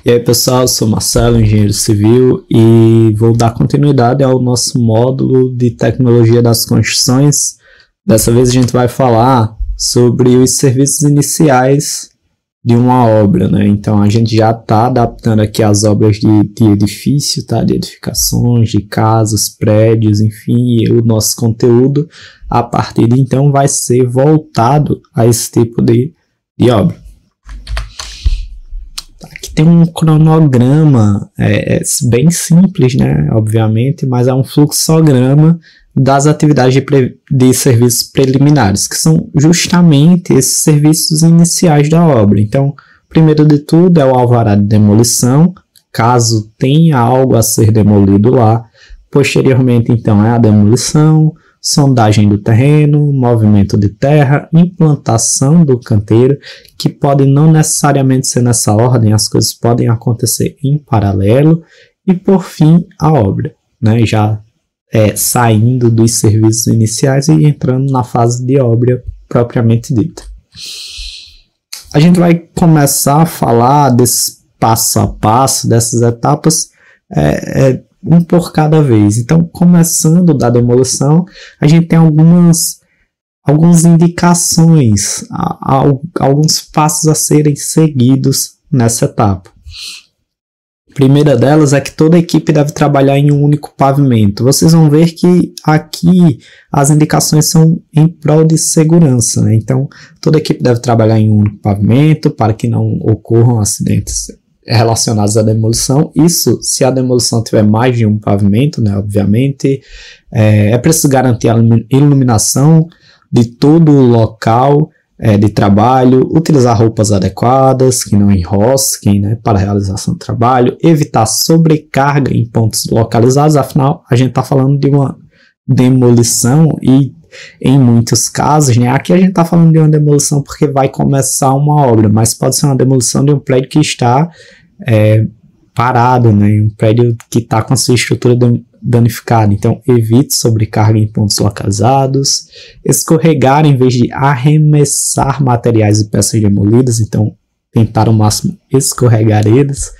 E aí pessoal, eu sou Marcelo, engenheiro civil, e vou dar continuidade ao nosso módulo de tecnologia das construções. Dessa vez a gente vai falar sobre os serviços iniciais de uma obra, né? Então a gente já está adaptando aqui as obras de edifício, tá? De edificações, de casas, prédios, enfim, e o nosso conteúdo a partir de então vai ser voltado a esse tipo de obra. Aqui tem um cronograma, bem simples, né? Obviamente, mas é um fluxograma das atividades de serviços preliminares, que são justamente esses serviços iniciais da obra. Então, primeiro de tudo é o alvará de demolição, caso tenha algo a ser demolido lá. Posteriormente, então, é a demolição, sondagem do terreno, movimento de terra, implantação do canteiro, que pode não necessariamente ser nessa ordem, as coisas podem acontecer em paralelo, e por fim a obra, né? Já saindo dos serviços iniciais e entrando na fase de obra propriamente dita. A gente vai começar a falar desse passo a passo, dessas etapas, um por cada vez. Então, começando da demolição, a gente tem algumas indicações, alguns passos a serem seguidos nessa etapa. A primeira delas é que toda a equipe deve trabalhar em um único pavimento. Vocês vão ver que aqui as indicações são em prol de segurança, né? Então, toda a equipe deve trabalhar em um único pavimento para que não ocorram acidentes relacionados à demolição. Isso se a demolição tiver mais de um pavimento, né? Obviamente, é preciso garantir a iluminação de todo o local de trabalho, utilizar roupas adequadas, que não enrosquem, né, para a realização do trabalho, evitar sobrecarga em pontos localizados, afinal, a gente está falando de uma demolição e, em muitos casos, né, aqui a gente está falando de uma demolição porque vai começar uma obra, mas pode ser uma demolição de um prédio que está parado, né, um prédio que está com a sua estrutura danificada. Então, evite sobrecarga em pontos localizados, escorregar em vez de arremessar materiais e peças demolidas, então tentar ao máximo escorregar eles,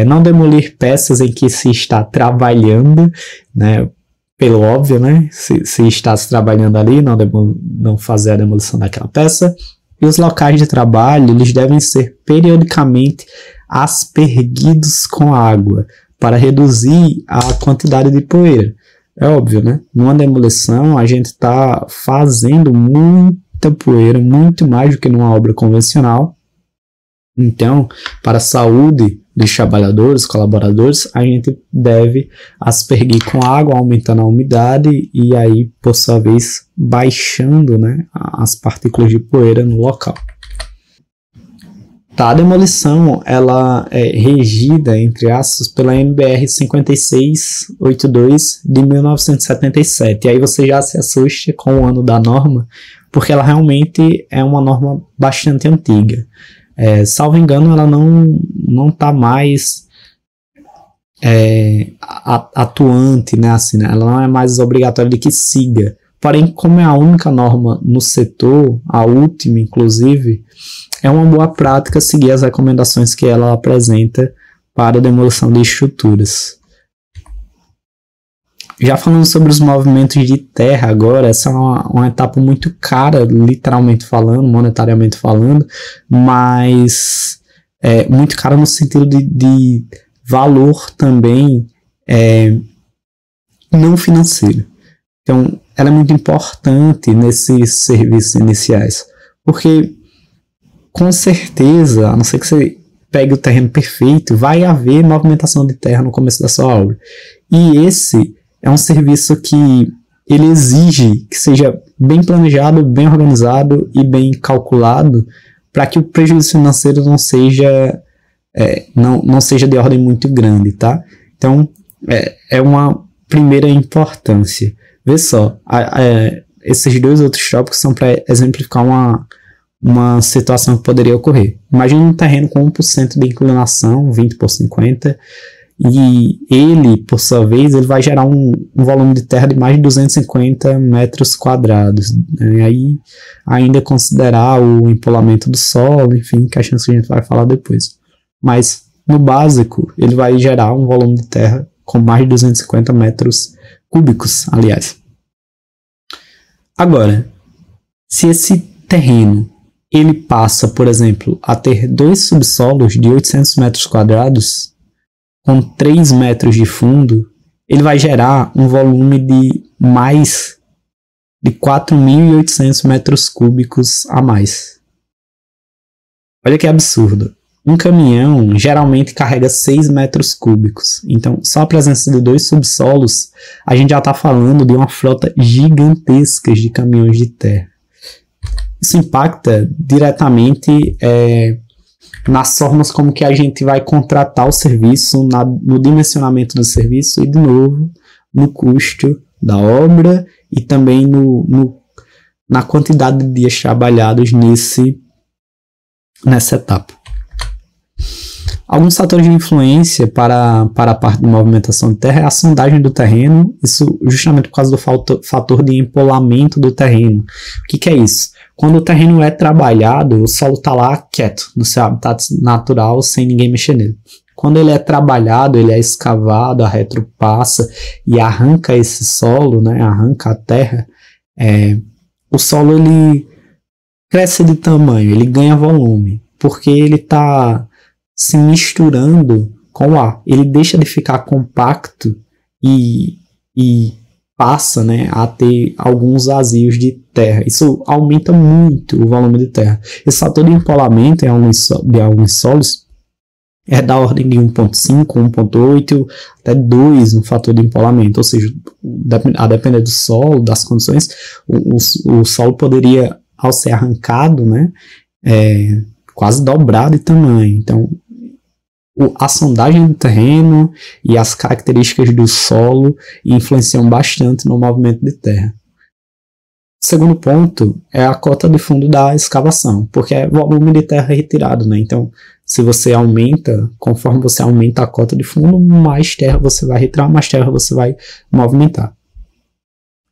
não demolir peças em que se está trabalhando, né, pelo óbvio, né, se está se trabalhando ali, não fazer a demolição daquela peça. E os locais de trabalho, eles devem ser periodicamente aspergidos com água, para reduzir a quantidade de poeira. É óbvio, né? Numa demolição, a gente está fazendo muita poeira, muito mais do que numa obra convencional. Então, para a saúde dos trabalhadores, colaboradores, a gente deve aspergir com água, aumentando a umidade e aí, por sua vez, baixando, né, as partículas de poeira no local. A demolição ela é regida, entre aspas, pela NBR 5682 de 1977. E aí você já se assusta com o ano da norma, porque ela realmente é uma norma bastante antiga. Salvo engano, ela não está mais atuante, né? Assim, né? Ela não é mais obrigatória de que siga. Porém, como é a única norma no setor, a última inclusive, é uma boa prática seguir as recomendações que ela apresenta para a demolição de estruturas. Já falando sobre os movimentos de terra agora, essa é uma etapa muito cara, literalmente falando, monetariamente falando, mas muito cara no sentido de valor também não financeiro. Então, ela é muito importante nesses serviços iniciais, porque com certeza, a não ser que você pegue o terreno perfeito, vai haver movimentação de terra no começo da sua obra. E esse é um serviço que ele exige que seja bem planejado, bem organizado e bem calculado para que o prejuízo financeiro não seja de ordem muito grande, tá? Então, é uma primeira importância. Vê só, esses dois outros tópicos são para exemplificar uma situação que poderia ocorrer. Imagine um terreno com 1% de inclinação, 20 por 50, e ele, por sua vez, ele vai gerar um volume de terra de mais de 250 metros quadrados. E aí, ainda considerar o empolamento do solo, enfim, questões que a gente vai falar depois. Mas no básico, ele vai gerar um volume de terra com mais de 250 metros cúbicos, aliás. Agora, se esse terreno ele passa, por exemplo, a ter 2 subsolos de 800 metros quadrados, com 3 metros de fundo, ele vai gerar um volume de mais de 4.800 metros cúbicos a mais. Olha que absurdo. Um caminhão geralmente carrega 6 metros cúbicos. Então, só a presença de 2 subsolos, a gente já está falando de uma frota gigantesca de caminhões de terra. Isso impacta diretamente nas formas como que a gente vai contratar o serviço, no dimensionamento do serviço e, de novo, no custo da obra e também na quantidade de dias trabalhados nessa etapa. Alguns fatores de influência para a parte de movimentação de terra é a sondagem do terreno, isso justamente por causa do fator de empolamento do terreno. O que é isso? Quando o terreno é trabalhado, o solo está lá quieto, no seu habitat natural, sem ninguém mexer nele. Quando ele é trabalhado, ele é escavado, a retro passa e arranca esse solo, né, arranca a terra, o solo ele cresce de tamanho, ele ganha volume, porque ele está se misturando com o ar. Ele deixa de ficar compacto e passa, né, a ter alguns vazios de terra. Isso aumenta muito o volume de terra. Esse fator de empolamento em alguns solos é da ordem de 1.5, 1.8, até 2 no fator de empolamento. Ou seja, a depender do solo, das condições, o solo poderia, ao ser arrancado, né, quase dobrar de tamanho. Então, a sondagem do terreno e as características do solo influenciam bastante no movimento de terra. O segundo ponto é a cota de fundo da escavação, porque é volume de terra retirado, né? Então, se você aumenta, conforme você aumenta a cota de fundo, mais terra você vai retirar, mais terra você vai movimentar.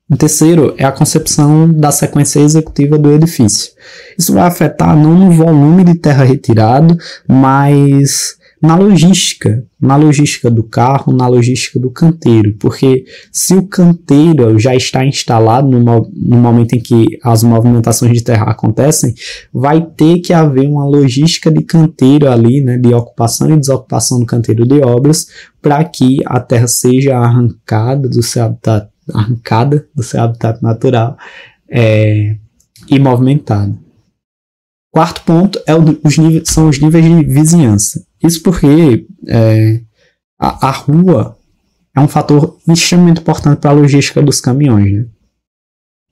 O terceiro é a concepção da sequência executiva do edifício. Isso vai afetar não no volume de terra retirado, mas na logística do carro, na logística do canteiro, porque se o canteiro já está instalado no momento em que as movimentações de terra acontecem, vai ter que haver uma logística de canteiro ali, né, de ocupação e desocupação do canteiro de obras, para que a terra seja arrancada do seu habitat natural e movimentada. Quarto ponto são os níveis de vizinhança. Isso porque a rua é um fator extremamente importante para a logística dos caminhões, né?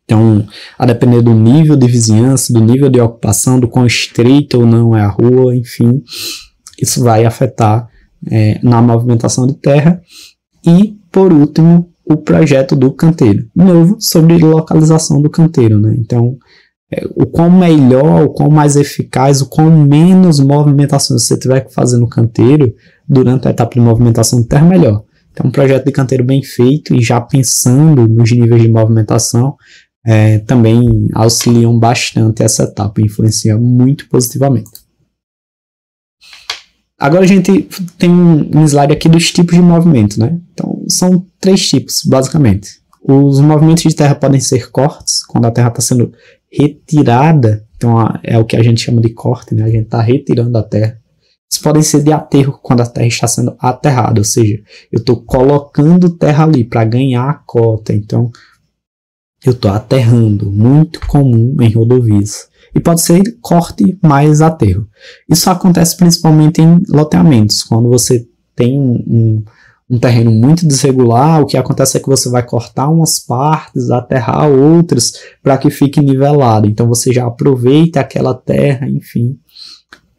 Então, a depender do nível de vizinhança, do nível de ocupação, do quão estreita ou não é a rua, enfim, isso vai afetar na movimentação de terra. E, por último, o projeto do canteiro. De novo, sobre localização do canteiro, né? Então, o quão melhor, o quão mais eficaz, o quão menos movimentações você tiver que fazer no canteiro durante a etapa de movimentação de terra, melhor. Então, um projeto de canteiro bem feito e já pensando nos níveis de movimentação também auxiliam bastante essa etapa, influencia muito positivamente. Agora a gente tem um slide aqui dos tipos de movimento, né? Então, são 3 tipos, basicamente. Os movimentos de terra podem ser cortes, quando a terra está sendo retirada, então é o que a gente chama de corte, né? A gente está retirando a terra. Eles podem ser de aterro, quando a terra está sendo aterrada, ou seja, eu estou colocando terra ali para ganhar a cota, então eu estou aterrando, muito comum em rodovias. E pode ser corte mais aterro. Isso acontece principalmente em loteamentos, quando você tem um terreno muito desregular, o que acontece é que você vai cortar umas partes, aterrar outras, para que fique nivelado. Então você já aproveita aquela terra, enfim.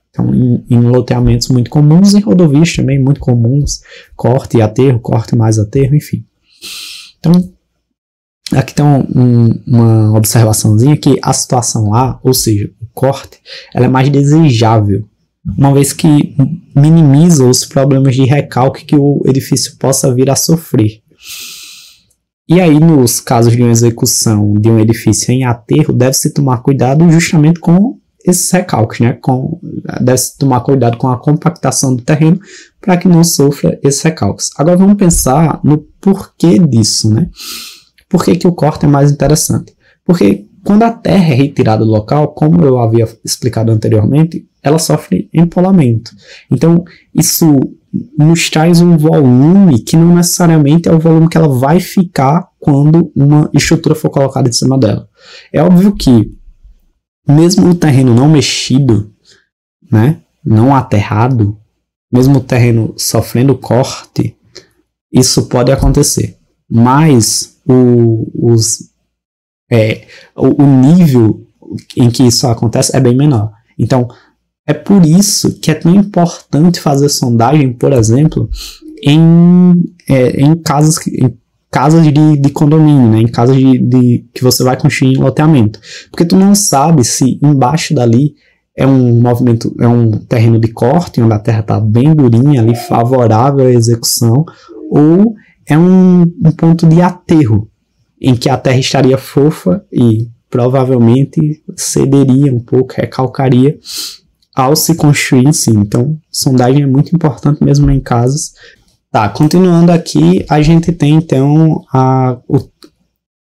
Então, em loteamentos muito comuns, em rodovias também muito comuns, corte e aterro, corte mais aterro, enfim. Então, aqui tem uma observaçãozinha que a situação A, ou seja, o corte, ela é mais desejável, uma vez que minimiza os problemas de recalque que o edifício possa vir a sofrer. E aí, nos casos de uma execução de um edifício em aterro, deve-se tomar cuidado justamente com esses recalques, né? Deve-se tomar cuidado com a compactação do terreno para que não sofra esses recalques. Agora vamos pensar no porquê disso, né? Por que o corte é mais interessante? Porque quando a terra é retirada do local, como eu havia explicado anteriormente, ela sofre empolamento. Então, isso nos traz um volume que não necessariamente é o volume que ela vai ficar quando uma estrutura for colocada em cima dela. É óbvio que, mesmo o terreno não mexido, né, não aterrado, mesmo o terreno sofrendo corte, isso pode acontecer. Mas o nível em que isso acontece é bem menor. Então, é por isso que é tão importante fazer sondagem, por exemplo, em casas de condomínio, né? Em casas que você vai construir em loteamento. Porque tu não sabe se embaixo dali é um movimento, é um terreno de corte, onde a terra está bem durinha, ali, favorável à execução, ou é um ponto de aterro, em que a terra estaria fofa e provavelmente cederia um pouco, recalcaria ao se construir em si. Então, sondagem é muito importante mesmo em casas. Tá, continuando aqui, a gente tem então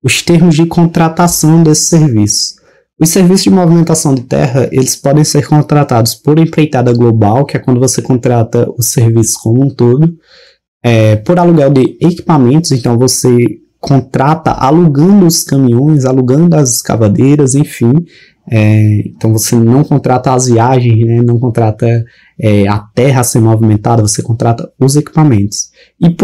os termos de contratação desse serviço. Os serviços de movimentação de terra, eles podem ser contratados por empreitada global, que é quando você contrata o serviço como um todo, por aluguel de equipamentos, então você contrata alugando os caminhões, alugando as escavadeiras, enfim. Então você não contrata as viagens, né? Não contrata a terra a ser movimentada, você contrata os equipamentos. E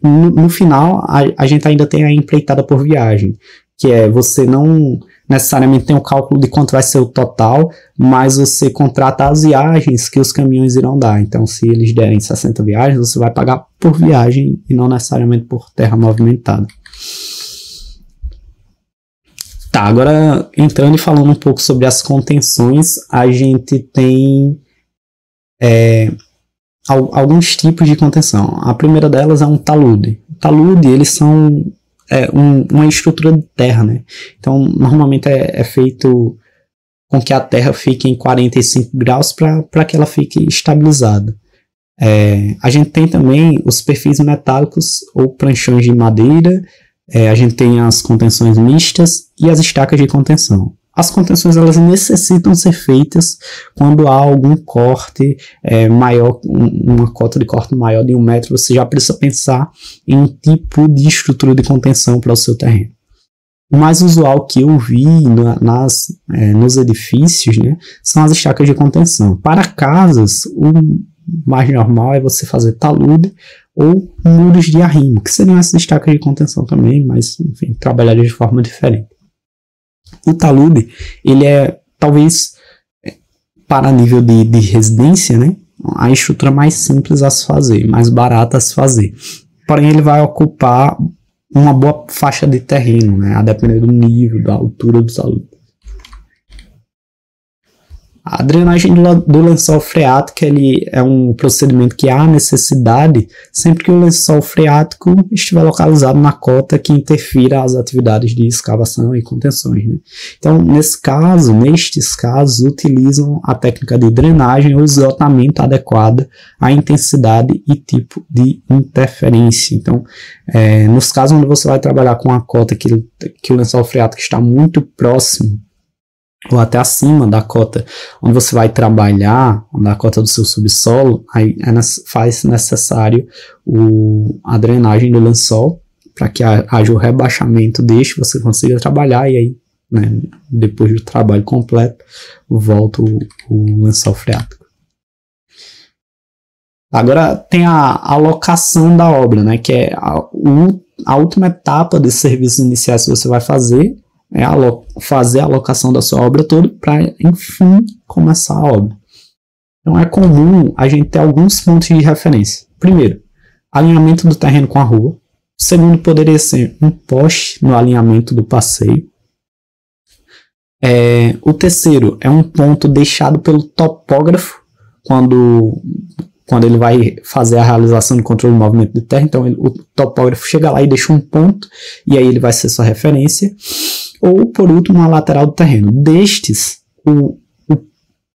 no final a gente ainda tem a empreitada por viagem, que você não necessariamente tem o cálculo de quanto vai ser o total, mas você contrata as viagens que os caminhões irão dar. Então se eles derem 60 viagens, você vai pagar por viagem e não necessariamente por terra movimentada. Tá, agora entrando e falando um pouco sobre as contenções, a gente tem alguns tipos de contenção. A primeira delas é um talude. O talude, eles são uma estrutura de terra, né? Então, normalmente é feito com que a terra fique em 45 graus para que ela fique estabilizada. A gente tem também os perfis metálicos ou pranchões de madeira. A gente tem as contenções mistas e as estacas de contenção. As contenções elas necessitam ser feitas quando há algum corte maior, uma cota de corte maior de 1 metro. Você já precisa pensar em um tipo de estrutura de contenção para o seu terreno. O mais usual que eu vi nos edifícios, né, são as estacas de contenção. Para casas, o mais normal é você fazer talude ou muros de arrimo, que seriam essas estacas de contenção também, mas enfim, trabalharia de forma diferente. O talude, ele é talvez para nível de residência, né, a estrutura mais simples a se fazer, mais barata a se fazer. Porém, ele vai ocupar uma boa faixa de terreno, né, a depender do nível, da altura do talude. A drenagem do lençol freático ele é um procedimento que há necessidade sempre que o lençol freático estiver localizado na cota que interfira às atividades de escavação e contenções, né? Então, nestes casos, utilizam a técnica de drenagem ou esgotamento adequada à intensidade e tipo de interferência. Então, nos casos onde você vai trabalhar com a cota que o lençol freático está muito próximo ou até acima da cota onde você vai trabalhar, da cota do seu subsolo, aí faz necessário a drenagem do lençol para que haja o rebaixamento você consiga trabalhar e aí, né, depois do trabalho completo, volta o lençol freático. Agora tem a alocação da obra, né, que é a última etapa desses serviços iniciais que você vai fazer, fazer a alocação da sua obra toda para, enfim, começar a obra. Então é comum a gente ter alguns pontos de referência. Primeiro, alinhamento do terreno com a rua. Segundo, poderia ser um poste no alinhamento do passeio. O terceiro é um ponto deixado pelo topógrafo quando ele vai fazer a realização do controle do movimento de terra. Então o topógrafo chega lá e deixa um ponto e aí ele vai ser sua referência. Ou, por último, a lateral do terreno. Destes,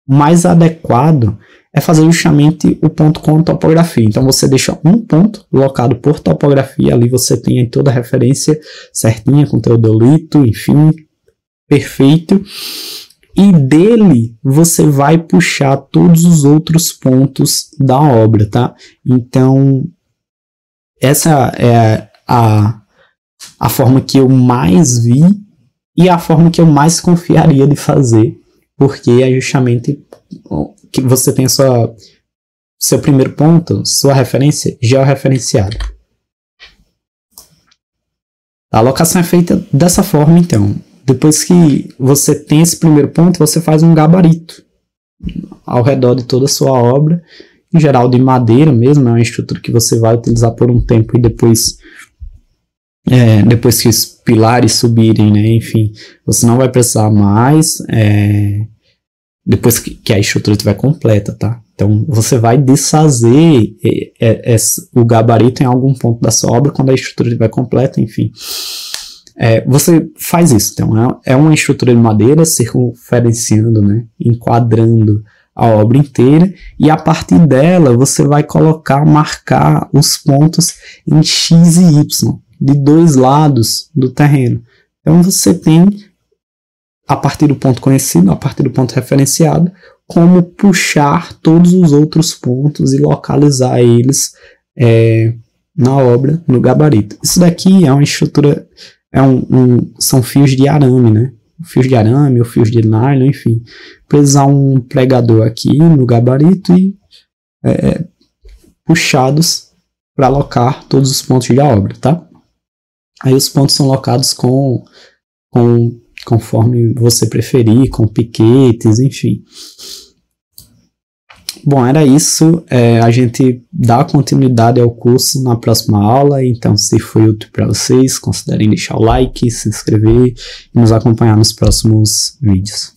mais adequado é fazer justamente o ponto com topografia. Então você deixa um ponto locado por topografia, ali você tem aí toda a referência certinha, com teodolito, enfim, perfeito. E dele você vai puxar todos os outros pontos da obra, tá? Então essa é a forma que eu mais vi e a forma que eu mais confiaria de fazer, porque é justamente que você tem seu primeiro ponto, sua referência georreferenciada. A alocação é feita dessa forma, então. Depois que você tem esse primeiro ponto, você faz um gabarito ao redor de toda a sua obra, em geral de madeira mesmo, é uma estrutura que você vai utilizar por um tempo e depois que os pilares subirem, né, enfim, você não vai precisar mais, depois que a estrutura estiver completa, tá? Então, você vai desfazer o gabarito em algum ponto da sua obra quando a estrutura estiver completa, enfim. Você faz isso, então, é uma estrutura de madeira circunferenciando, né, enquadrando a obra inteira, e a partir dela você vai marcar os pontos em X e Y, de dois lados do terreno. Então você tem, a partir do ponto conhecido, a partir do ponto referenciado, como puxar todos os outros pontos e localizar eles na obra, no gabarito. Isso daqui é uma estrutura, são fios de arame, né? Fios de arame ou fios de nylon, enfim. Precisar um pregador aqui no gabarito e puxados para alocar todos os pontos da obra, tá? Aí os pontos são locados conforme você preferir, com piquetes, enfim. Bom, era isso. A gente dá continuidade ao curso na próxima aula. Então, se foi útil para vocês, considerem deixar o like, se inscrever e nos acompanhar nos próximos vídeos.